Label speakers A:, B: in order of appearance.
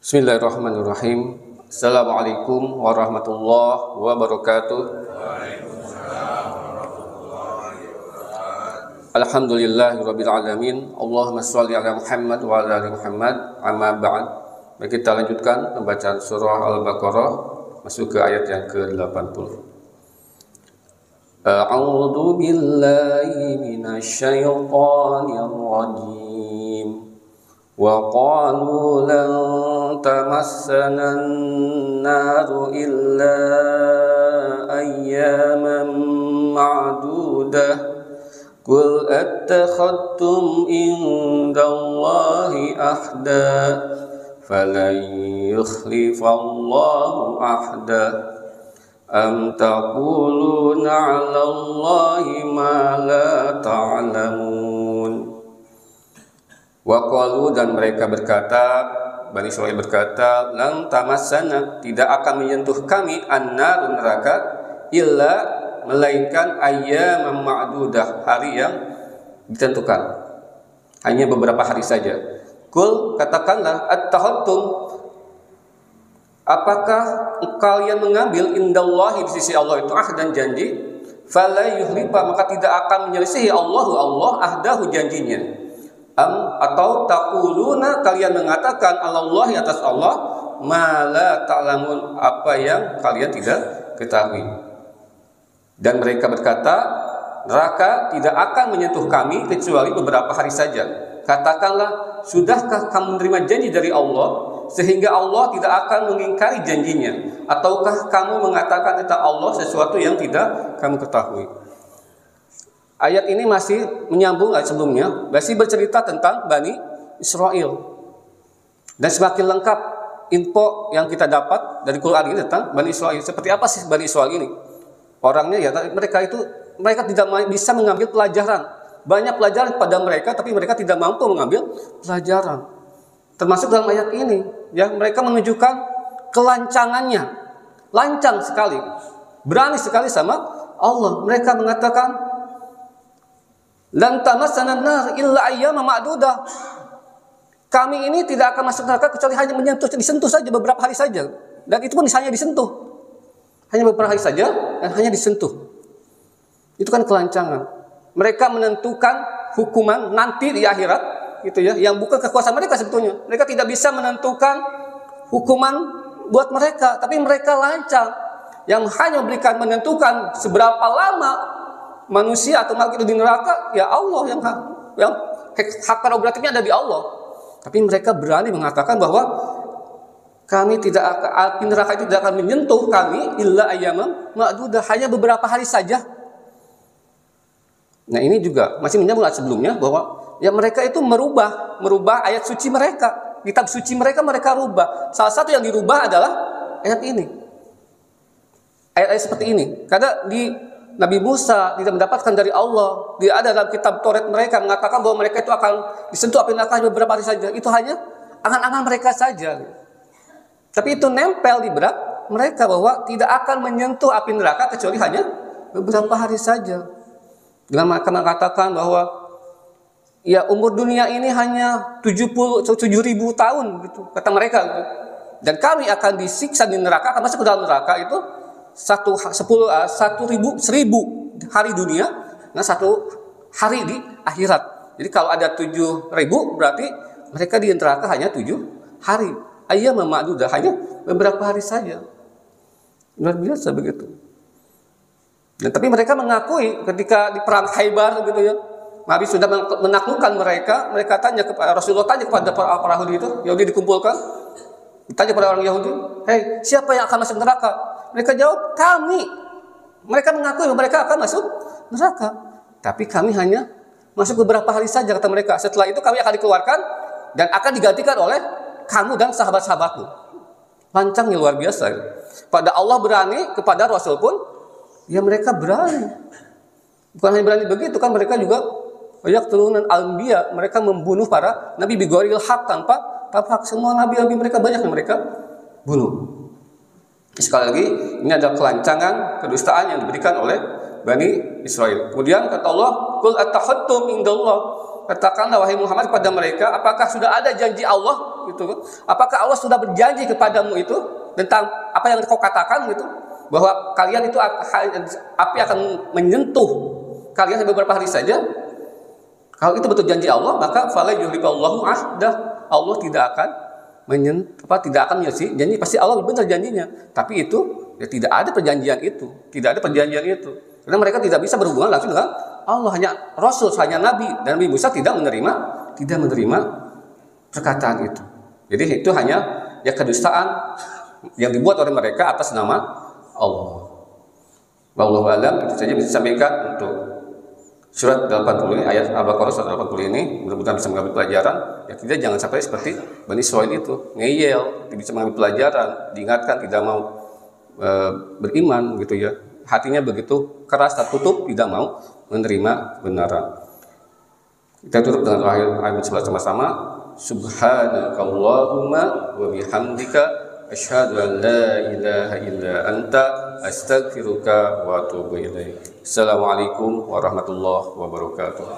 A: Bismillahirrahmanirrahim. Assalamualaikum warahmatullahi wabarakatuh. Alhamdulillahirabbil alamin. Allahumma shalli ala Muhammad wa ala ali Muhammad. Amma ba'd. Mari kita lanjutkan pembacaan surah Al-Baqarah masuk ke ayat yang ke-80. A'udzu billahi minasy syaithanir rajim. Wa qalu lan tamassana an-naru illa ayyaman ma'dudah qul attakhadtum indallahi ahda falan yukhlifallahu ahda am taquluna 'alallahi ma la ta'lamun. Wa qalu, dan mereka berkata, Bani Israil berkata, lan tamassana, tidak akan menyentuh kami an-nar, neraka, illa, melainkan ayyaman ma'dudah, hari yang ditentukan, hanya beberapa hari saja. Qul, katakanlah, attakhadtum, apakah kalian mengambil indallahi, di sisi Allah itu ahdan, janji, fala yuhlifa, maka tidak akan menyelisihi Allah ahdahu, janjinya. Atau taquluna, kalian mengatakan Allahi, atas Allah, ma la ta'lamun, apa yang kalian tidak ketahui. Dan mereka berkata, neraka tidak akan menyentuh kami kecuali beberapa hari saja. Katakanlah, sudahkah kamu menerima janji dari Allah sehingga Allah tidak akan mengingkari janjinya? Ataukah kamu mengatakan tentang Allah sesuatu yang tidak kamu ketahui? Ayat ini masih menyambung ayat sebelumnya, masih bercerita tentang Bani Israil. Dan semakin lengkap info yang kita dapat dari Quran ini tentang Bani Israil. Seperti apa sih Bani Israil ini? Orangnya ya, mereka tidak bisa mengambil pelajaran. Banyak pelajaran pada mereka, tapi mereka tidak mampu mengambil pelajaran. Termasuk dalam ayat ini, ya, mereka menunjukkan kelancangannya. Lancang sekali. Berani sekali sama Allah. Mereka mengatakan, lan tamassana an-nar illa ayyaman ma'dudah. Kami ini tidak akan masuk neraka kecuali hanya disentuh saja beberapa hari saja. Dan itu pun hanya disentuh. Hanya beberapa hari saja dan hanya disentuh. Itu kan kelancangan. Mereka menentukan hukuman nanti di akhirat, gitu ya, yang bukan kekuasaan mereka sebetulnya. Mereka tidak bisa menentukan hukuman buat mereka, tapi mereka lancang yang hanya menentukan seberapa lama manusia atau makhluk itu di neraka, ya Allah yang hak prerogatifnya ada di Allah. Tapi mereka berani mengatakan bahwa kami tidak akan, api neraka itu tidak akan menyentuh kami illa ayyaman ma'dudah, hanya beberapa hari saja. Nah, ini juga masih menyambung ayat sebelumnya bahwa ya mereka itu merubah ayat suci mereka, kitab suci mereka rubah. Salah satu yang dirubah adalah ayat ini. Ayat-ayat seperti ini. Karena di Nabi Musa tidak mendapatkan dari Allah. Dia ada dalam kitab Taurat mereka mengatakan bahwa mereka itu akan disentuh api neraka beberapa hari saja. Itu hanya angan-angan mereka saja. Tapi itu nempel di benak mereka bahwa tidak akan menyentuh api neraka kecuali hanya beberapa hari saja. Dengan mereka mengatakan bahwa ya umur dunia ini hanya 7.000 tahun gitu, kata mereka. Dan kami akan disiksa di neraka, akan masuk ke dalam neraka itu 1.000 hari dunia, nah 1 hari di akhirat. Jadi kalau ada 7.000 berarti mereka di neraka hanya 7 hari. Ayyaman ma'dudah, hanya beberapa hari saja. Luar biasa begitu. Dan tapi mereka mengakui ketika di perang Khaybar gitu ya, Nabi sudah menaklukkan mereka. Mereka tanya kepada Rasulullah, tanya kepada para Yahudi itu, Yahudi dikumpulkan, ditanya kepada orang Yahudi, hei, siapa yang akan masuk neraka? Mereka jawab, kami. Mereka mengakui bahwa mereka akan masuk neraka. Tapi kami hanya masuk beberapa hari saja, kata mereka. Setelah itu kami akan dikeluarkan dan akan digantikan oleh kamu dan sahabat-sahabatmu. Lancangnya luar biasa. Pada Allah berani, kepada Rasul pun, ya mereka berani. Bukan hanya berani begitu, kan mereka juga banyak turunan al-anbiya. Mereka membunuh para nabi bighairil haq, tanpa hak. Semua nabi-nabi mereka banyak yang mereka bunuh. Sekali lagi, ini adalah kelancangan, kedustaan yang diberikan oleh Bani Israel. Kemudian kata Allah, "Qul atahattum indallah." Katakanlah wahai Muhammad kepada mereka, apakah sudah ada janji Allah gitu? Apakah Allah sudah berjanji kepadamu itu tentang apa yang kau katakan gitu? Bahwa kalian itu api akan menyentuh kalian beberapa hari saja. Kalau itu betul janji Allah, maka fala yuhliqallahu ahdah. Allah tidak akan tidak akan menyelesaikan janji. Pasti Allah benar janjinya. Tapi itu ya tidak ada perjanjian itu, tidak ada perjanjian itu. Karena mereka tidak bisa berhubungan langsung dengan Allah, hanya Rasul, hanya Nabi, dan Nabi Musa tidak menerima perkataan itu. Jadi itu hanya ya kedustaan yang dibuat oleh mereka atas nama Allah. Wallahu a'lam. Itu saja bisa disampaikan untuk surat 80 ini, ayat Al-Baqarah surat 80 ini. Mudah-mudahan bisa mengambil pelajaran. Ya kita jangan sampai seperti Bani Israil itu ngeyel, tidak bisa mengambil pelajaran, diingatkan tidak mau beriman gitu ya. Hatinya begitu keras, tertutup, tidak mau menerima kebenaran. Kita tutup dengan ayat 11 sama-sama. Subhanakallahumma wa bihamdika asyhadu an la ilaha illa anta astaghfiruka wa atubu ilaik. Assalamualaikum warahmatullahi wabarakatuh.